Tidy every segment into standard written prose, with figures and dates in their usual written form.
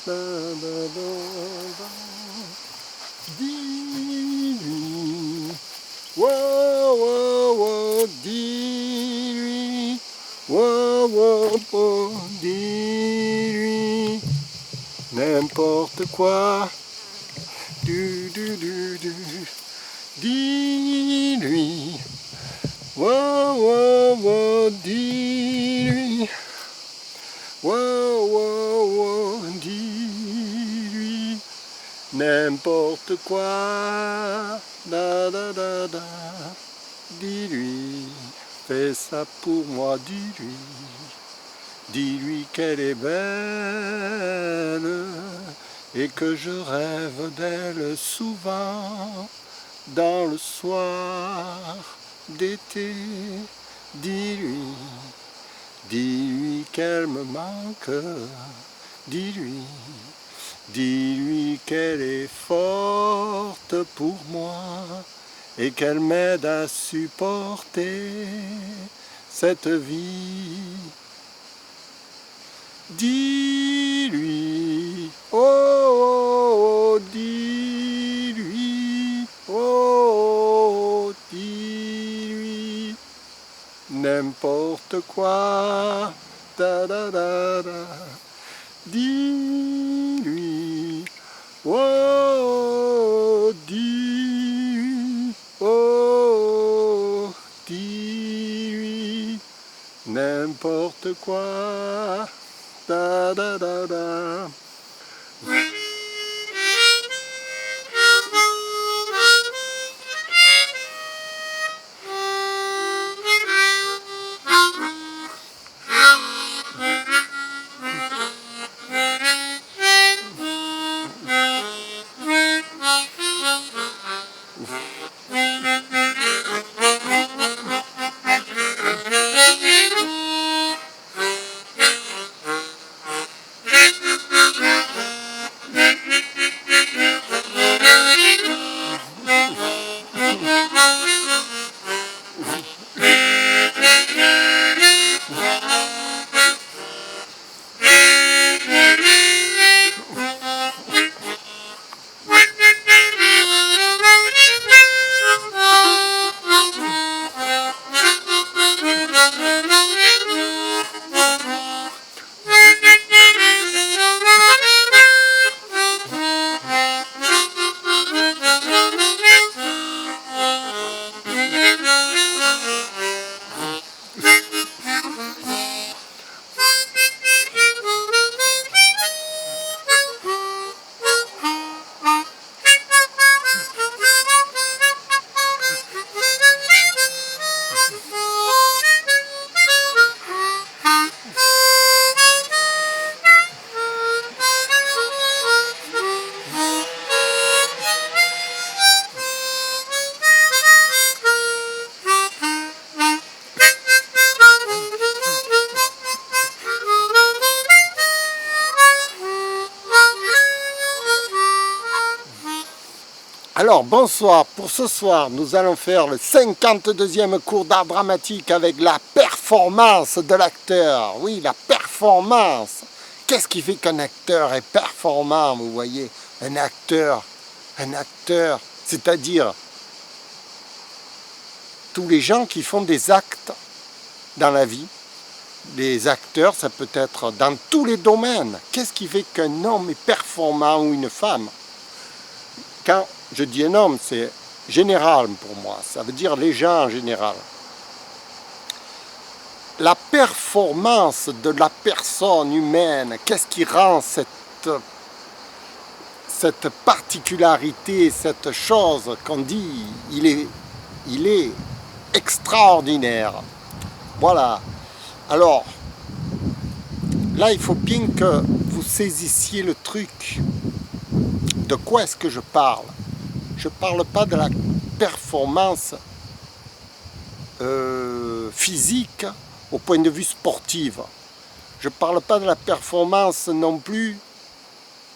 Da, da, da, da. Dis-lui, wow, wow, wow, dis-lui, wow, wow, wow, dis-lui, n'importe quoi, du, dis-lui, wow, wow, wow, dis-lui, wow, wow, wow, dis-lui, n'importe quoi, da, da, da, da, dis-lui, fais ça pour moi, dis-lui, dis-lui qu'elle est belle et que je rêve d'elle souvent dans le soir d'été, dis-lui, dis-lui qu'elle me manque, dis-lui, dis-lui qu'elle est forte pour moi et qu'elle m'aide à supporter cette vie. Dis-lui, oh, oh, oh, dis-lui, oh, oh, dis-lui, n'importe quoi, da, da, da, da. Dis-lui, oh, dis-lui, oh, dis-lui, n'importe quoi, da, da, da, da. Alors bonsoir, pour ce soir nous allons faire le 52e cours d'art dramatique avec la performance de l'acteur. Oui, la performance. Qu'est-ce qui fait qu'un acteur est performant, vous voyez? Un acteur, c'est-à-dire tous les gens qui font des actes dans la vie. Les acteurs, ça peut être dans tous les domaines. Qu'est-ce qui fait qu'un homme est performant ou une femme? Quand je dis un homme, c'est général pour moi, ça veut dire les gens en général. La performance de la personne humaine, qu'est-ce qui rend cette particularité, cette chose qu'on dit, il est extraordinaire. Voilà. Alors, là, il faut bien que vous saisissiez le truc. De quoi est-ce que je parle? Je ne parle pas de la performance physique au point de vue sportif. Je ne parle pas de la performance non plus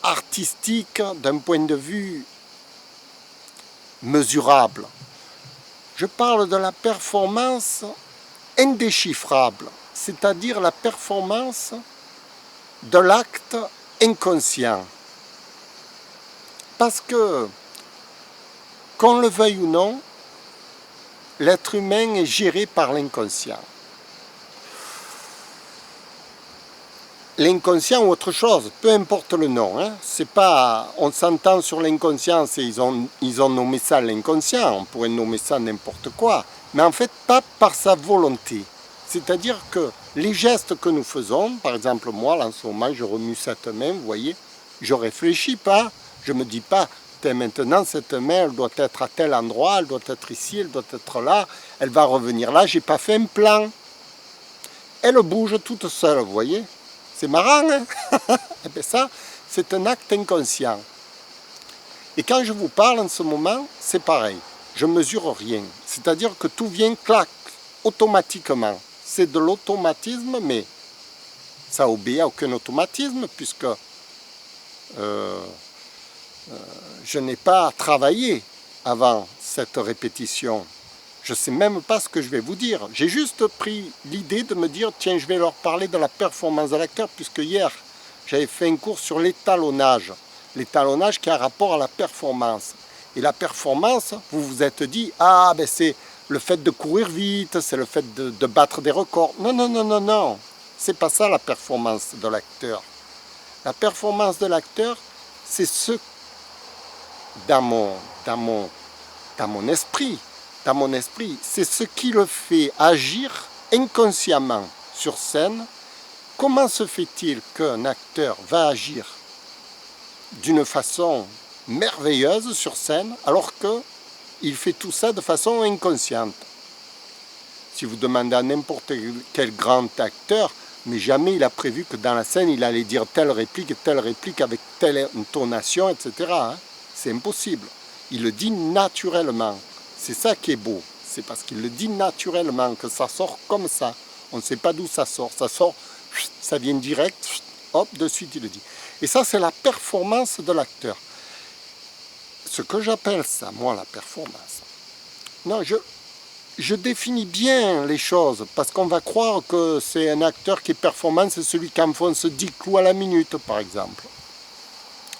artistique d'un point de vue mesurable. Je parle de la performance indéchiffrable, c'est-à-dire la performance de l'acte inconscient. Parce que, qu'on le veuille ou non, l'être humain est géré par l'inconscient. L'inconscient ou autre chose, peu importe le nom, hein. C'est pas, on s'entend sur l'inconscience et ils ont nommé ça l'inconscient, on pourrait nommer ça n'importe quoi, mais en fait pas par sa volonté. C'est-à-dire que les gestes que nous faisons, par exemple moi là, en ce moment je remue cette main, vous voyez, je réfléchis pas, je me dis pas, maintenant cette main elle doit être à tel endroit, elle doit être ici, elle doit être là, elle va revenir là, j'ai pas fait un plan. Elle bouge toute seule, vous voyez. C'est marrant, hein? Et bien ça, c'est un acte inconscient. Et quand je vous parle en ce moment, c'est pareil. Je ne mesure rien. C'est-à-dire que tout vient, clac, automatiquement. C'est de l'automatisme, mais ça obéit à aucun automatisme, puisque je n'ai pas travaillé avant cette répétition. Je ne sais même pas ce que je vais vous dire. J'ai juste pris l'idée de me dire, tiens, je vais leur parler de la performance de l'acteur, puisque hier, j'avais fait un cours sur l'étalonnage. L'étalonnage qui a rapport à la performance. Et la performance, vous vous êtes dit, ah, ben c'est le fait de courir vite, c'est le fait de battre des records. Non, non, non, non, non. C'est pas ça la performance de l'acteur. La performance de l'acteur, c'est ce, dans mon esprit, c'est ce qui le fait agir inconsciemment sur scène. Comment se fait-il qu'un acteur va agir d'une façon merveilleuse sur scène alors qu'il fait tout ça de façon inconsciente? Si vous demandez à n'importe quel grand acteur, mais jamais il a prévu que dans la scène il allait dire telle réplique avec telle intonation, etc. C'est impossible. Il le dit naturellement. C'est ça qui est beau, c'est parce qu'il le dit naturellement, que ça sort comme ça. On ne sait pas d'où ça sort, ça vient direct, hop, de suite il le dit. Et ça, c'est la performance de l'acteur. Ce que j'appelle ça, moi, la performance. Non, je définis bien les choses, parce qu'on va croire que c'est un acteur qui est performant, c'est celui qui enfonce 10 clous à la minute, par exemple.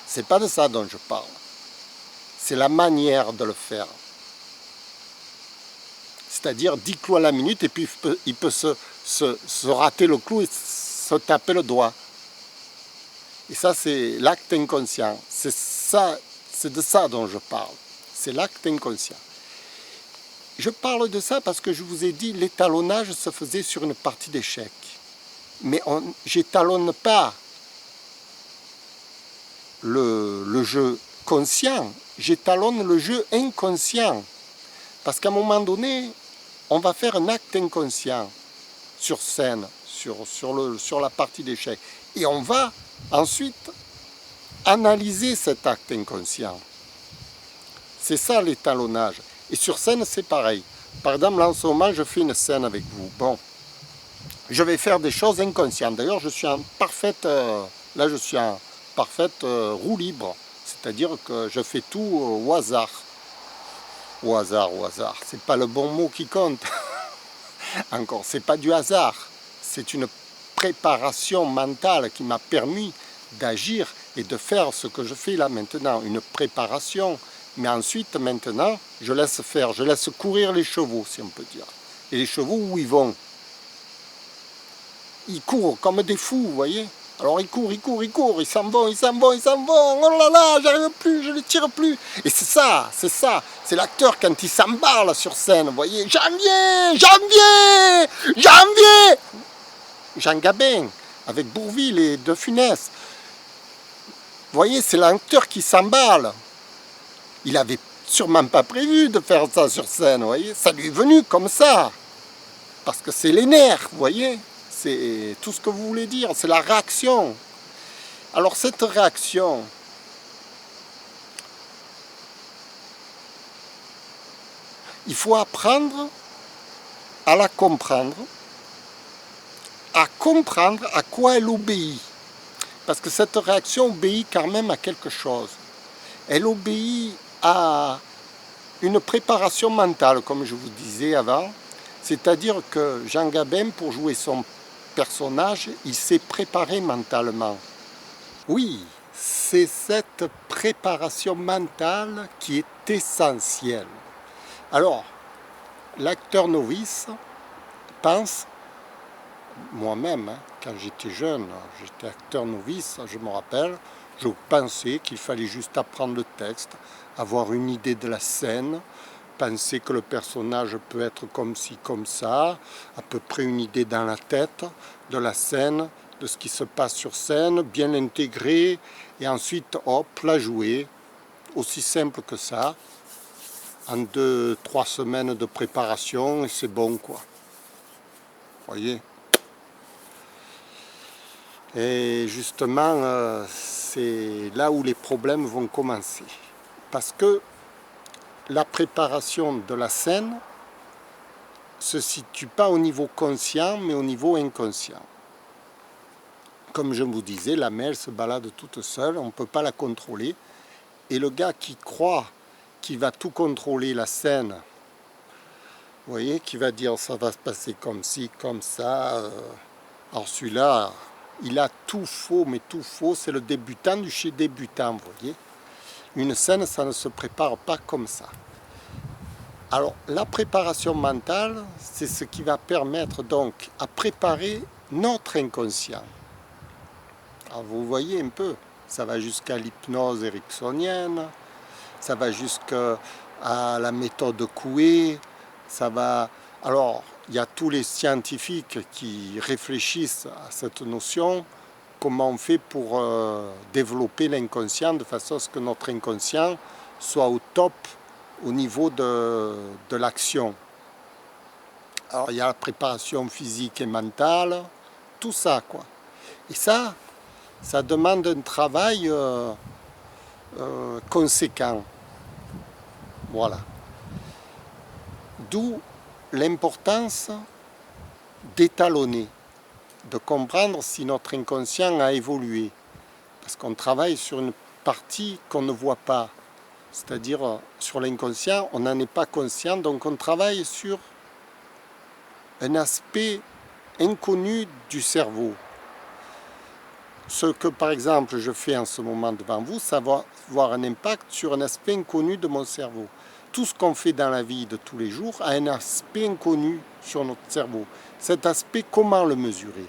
C'est pas de ça dont je parle. C'est la manière de le faire. C'est-à-dire 10 clous à la minute, et puis il peut se rater le clou et se taper le doigt. Et ça, c'est l'acte inconscient. C'est de ça dont je parle. C'est l'acte inconscient. Je parle de ça parce que je vous ai dit, l'étalonnage se faisait sur une partie d'échecs. Mais j'étalonne pas le jeu conscient, j'étalonne le jeu inconscient. Parce qu'à un moment donné, on va faire un acte inconscient sur scène, sur la partie d'échecs. Et on va ensuite analyser cet acte inconscient. C'est ça l'étalonnage. Et sur scène, c'est pareil. Par exemple, en ce moment, je fais une scène avec vous. Bon, je vais faire des choses inconscientes. D'ailleurs, je suis en parfaite, roue libre. C'est-à-dire que je fais tout au hasard. Au hasard. C'est pas le bon mot qui compte. Encore, c'est pas du hasard. C'est une préparation mentale qui m'a permis d'agir et de faire ce que je fais là maintenant. Une préparation. Mais ensuite, maintenant, je laisse faire, je laisse courir les chevaux, si on peut dire. Et les chevaux, où ils vont? Ils courent comme des fous, vous voyez? Alors ils courent, ils s'en vont, oh là là, j'arrive plus, je ne les tire plus. Et c'est ça, c'est l'acteur quand il s'emballe sur scène, vous voyez? Janvier Jean Gabin, avec Bourvil et De Funès. Vous voyez, c'est l'acteur qui s'emballe. Il avait sûrement pas prévu de faire ça sur scène, vous voyez. Ça lui est venu comme ça. Parce que c'est les nerfs, vous voyez. C'est tout ce que vous voulez dire, c'est la réaction. Alors cette réaction, il faut apprendre à la comprendre, à comprendre à quoi elle obéit. Parce que cette réaction obéit quand même à quelque chose. Elle obéit à une préparation mentale, comme je vous disais avant. C'est-à-dire que Jean Gabin, pour jouer son personnage, il s'est préparé mentalement. Oui, c'est cette préparation mentale qui est essentielle. Alors, l'acteur novice pense, moi-même, hein, quand j'étais jeune, j'étais acteur novice, je me rappelle, je pensais qu'il fallait juste apprendre le texte, avoir une idée de la scène, penser que le personnage peut être comme ci, comme ça, à peu près une idée dans la tête de la scène, de ce qui se passe sur scène, bien l'intégrer, et ensuite, hop, la jouer, aussi simple que ça, en 2-3 semaines de préparation, et c'est bon, quoi. Voyez. Et justement, c'est là où les problèmes vont commencer. Parce que la préparation de la scène se situe pas au niveau conscient, mais au niveau inconscient. Comme je vous disais, la mer se balade toute seule, on ne peut pas la contrôler. Et le gars qui croit qu'il va tout contrôler la scène, vous voyez, qui va dire ça va se passer comme ci, comme ça. Alors celui-là, il a tout faux, mais tout faux, c'est le débutant du chez débutant, vous voyez. Une scène, ça ne se prépare pas comme ça. Alors, la préparation mentale, c'est ce qui va permettre donc à préparer notre inconscient. Alors, vous voyez un peu, ça va jusqu'à l'hypnose ericksonienne, ça va jusqu'à la méthode Coué, ça va... Alors, il y a tous les scientifiques qui réfléchissent à cette notion, comment on fait pour développer l'inconscient de façon à ce que notre inconscient soit au top au niveau de l'action. Alors il y a la préparation physique et mentale, tout ça quoi. Et ça demande un travail conséquent. Voilà. D'où l'importance d'étalonner, de comprendre si notre inconscient a évolué. Parce qu'on travaille sur une partie qu'on ne voit pas. C'est-à-dire, sur l'inconscient, on n'en est pas conscient, donc on travaille sur un aspect inconnu du cerveau. Ce que, par exemple, je fais en ce moment devant vous, ça va avoir un impact sur un aspect inconnu de mon cerveau. Tout ce qu'on fait dans la vie de tous les jours a un aspect inconnu sur notre cerveau. Cet aspect, comment le mesurer?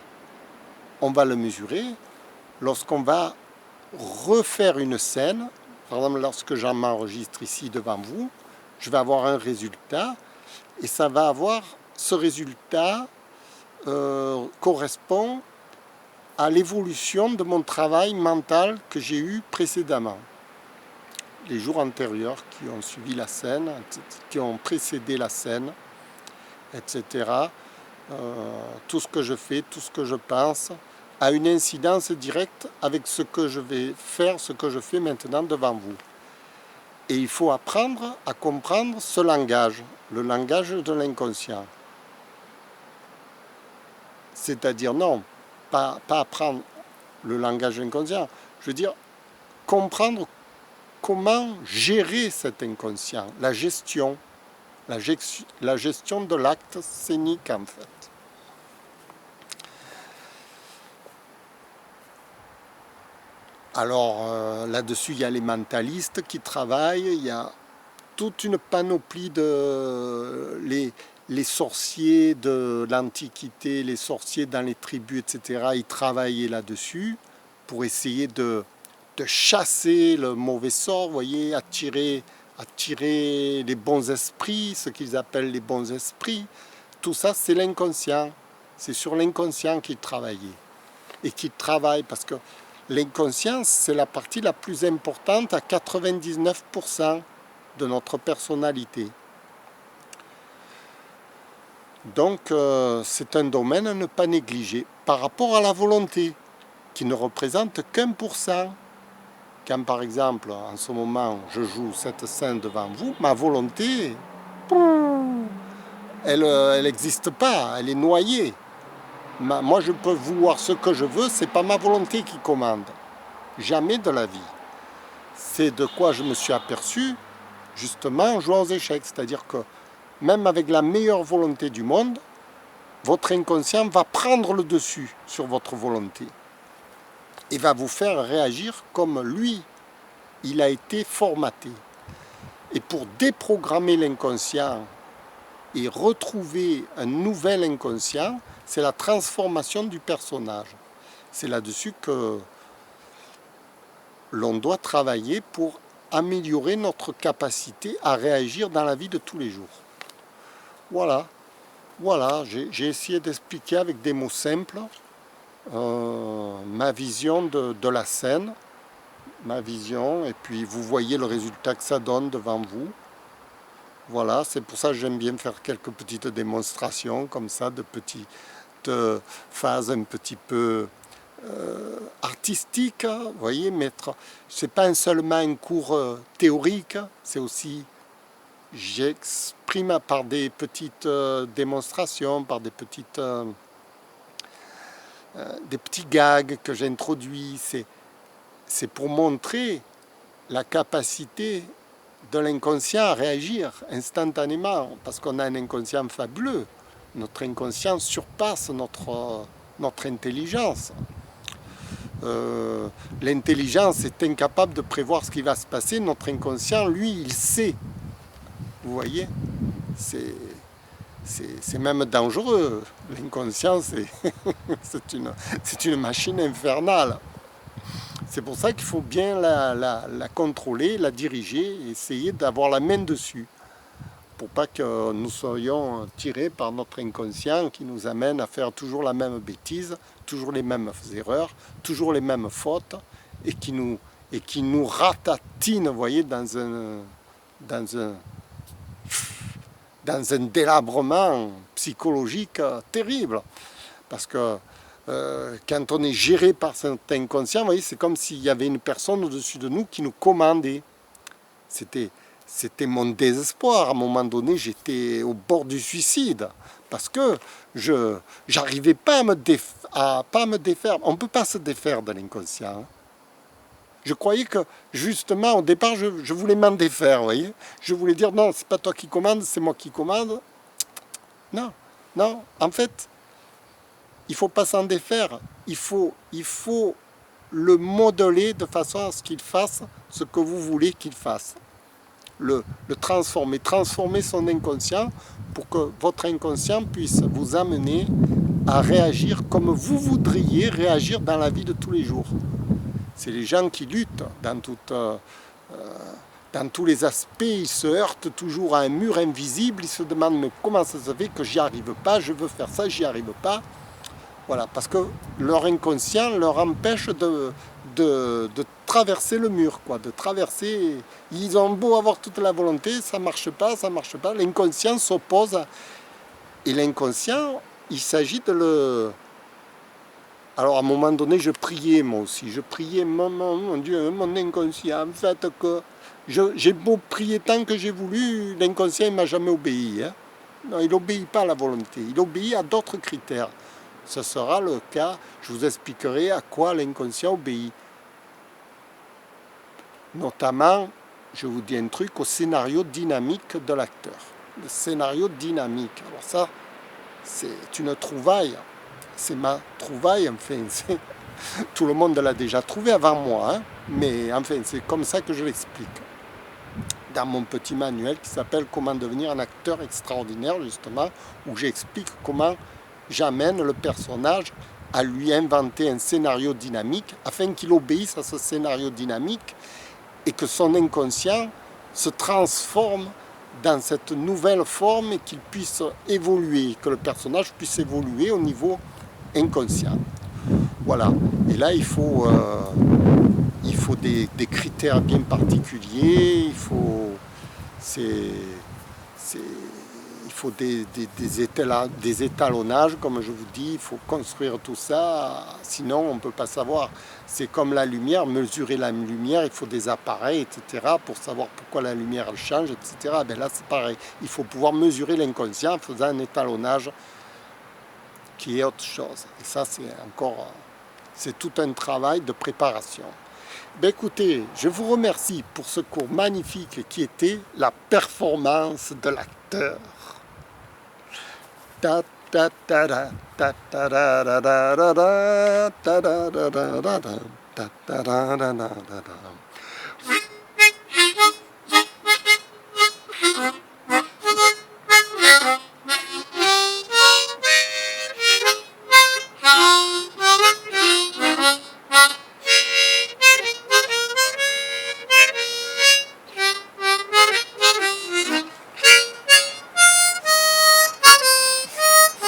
On va le mesurer lorsqu'on va refaire une scène. Par exemple, lorsque j'en m'enregistre ici devant vous, je vais avoir un résultat et ça va avoir, ce résultat correspond à l'évolution de mon travail mental que j'ai eu précédemment. Les jours antérieurs qui ont suivi la scène, qui ont précédé la scène, etc. Tout ce que je fais, tout ce que je pense, a une incidence directe avec ce que je vais faire, ce que je fais maintenant devant vous. Et il faut apprendre à comprendre ce langage, le langage de l'inconscient. C'est-à-dire, non, pas apprendre le langage inconscient, je veux dire, comprendre comment gérer cet inconscient, la gestion de l'acte scénique en fait. Alors là-dessus, il y a les mentalistes qui travaillent, il y a toute une panoplie de... les sorciers de l'Antiquité, les sorciers dans les tribus, etc., ils travaillaient là-dessus pour essayer de chasser le mauvais sort, vous voyez, attirer les bons esprits, ce qu'ils appellent les bons esprits. Tout ça, c'est l'inconscient. C'est sur l'inconscient qu'ils travaillaient. Et qu'ils travaillent parce que l'inconscient, c'est la partie la plus importante à 99% de notre personnalité. Donc, c'est un domaine à ne pas négliger par rapport à la volonté, qui ne représente qu'1%. Quand, par exemple, en ce moment, je joue cette scène devant vous, ma volonté, elle n'existe pas, elle est noyée. Moi, je peux vouloir ce que je veux, c'est pas ma volonté qui commande. Jamais de la vie. C'est de quoi je me suis aperçu, justement, en jouant aux échecs. C'est-à-dire que, même avec la meilleure volonté du monde, votre inconscient va prendre le dessus sur votre volonté. et va vous faire réagir comme lui, il a été formaté. Et pour déprogrammer l'inconscient et retrouver un nouvel inconscient, c'est la transformation du personnage. C'est là-dessus que l'on doit travailler pour améliorer notre capacité à réagir dans la vie de tous les jours. Voilà, j'ai essayé d'expliquer avec des mots simples ma vision de la scène, ma vision, et puis vous voyez le résultat que ça donne devant vous. Voilà, c'est pour ça que j'aime bien faire quelques petites démonstrations comme ça, de petites phases un petit peu artistiques, vous voyez, c'est pas seulement un cours théorique, c'est aussi, j'exprime par des petites démonstrations, par des petits gags que j'introduis, c'est pour montrer la capacité de l'inconscient à réagir instantanément, parce qu'on a un inconscient fabuleux. Notre inconscient surpasse notre intelligence. L'intelligence est incapable de prévoir ce qui va se passer. Notre inconscient, lui, il sait. Vous voyez, c'est même dangereux. L'inconscient, c'est une machine infernale. C'est pour ça qu'il faut bien la contrôler, la diriger, et essayer d'avoir la main dessus, pour pas que nous soyons tirés par notre inconscient qui nous amène à faire toujours la même bêtise, toujours les mêmes erreurs, toujours les mêmes fautes, et qui nous ratatine, vous voyez, dans un délabrement psychologique terrible. Parce que quand on est géré par cet inconscient, vous voyez, c'est comme s'il y avait une personne au-dessus de nous qui nous commandait. C'était mon désespoir. À un moment donné, j'étais au bord du suicide parce que je n'arrivais pas à me défaire. On ne peut pas se défaire de l'inconscient. Je croyais que, justement, au départ, je voulais m'en défaire, vous voyez. Je voulais dire, non, c'est pas toi qui commande, c'est moi qui commande. Non, en fait, il ne faut pas s'en défaire. Il faut le modeler de façon à ce qu'il fasse ce que vous voulez qu'il fasse. Le transformer son inconscient pour que votre inconscient puisse vous amener à réagir comme vous voudriez réagir dans la vie de tous les jours. C'est les gens qui luttent dans tous les aspects, ils se heurtent toujours à un mur invisible, ils se demandent mais comment ça se fait que j'y arrive pas, je veux faire ça, j'y arrive pas. Voilà, parce que leur inconscient leur empêche de traverser le mur, quoi, de traverser. Ils ont beau avoir toute la volonté, ça marche pas. L'inconscient s'oppose. Et l'inconscient, il s'agit de le... Alors à un moment donné, je priais moi aussi. Je priais, mon Dieu, mon inconscient, en fait que... J'ai beau prier tant que j'ai voulu, l'inconscient ne m'a jamais obéi. Hein. Non, il n'obéit pas à la volonté, il obéit à d'autres critères. Ce sera le cas, je vous expliquerai à quoi l'inconscient obéit. Notamment, je vous dis un truc, au scénario dynamique de l'acteur. Le scénario dynamique. Alors ça, c'est une trouvaille. C'est ma trouvaille, enfin. Tout le monde l'a déjà trouvé avant moi. Hein, mais enfin, c'est comme ça que je l'explique. Dans mon petit manuel qui s'appelle « Comment devenir un acteur extraordinaire », justement, où j'explique comment j'amène le personnage à lui inventer un scénario dynamique afin qu'il obéisse à ce scénario dynamique et que son inconscient se transforme dans cette nouvelle forme et qu'il puisse évoluer, que le personnage puisse évoluer au niveau inconscient. Voilà. Et là, il faut des critères bien particuliers, il faut des étalonnages, comme je vous dis, il faut construire tout ça, sinon on ne peut pas savoir. C'est comme la lumière, mesurer la lumière, il faut des appareils, etc., pour savoir pourquoi la lumière elle change, etc. Ben là c'est pareil, il faut pouvoir mesurer l'inconscient en faisant un étalonnage qui est autre chose. Et ça c'est tout un travail de préparation. Ben écoutez, je vous remercie pour ce cours magnifique qui était la performance de l'acteur. Ta Ta ta da, ta ta da da da da da, ta da da da da da, ta ta da da da da da.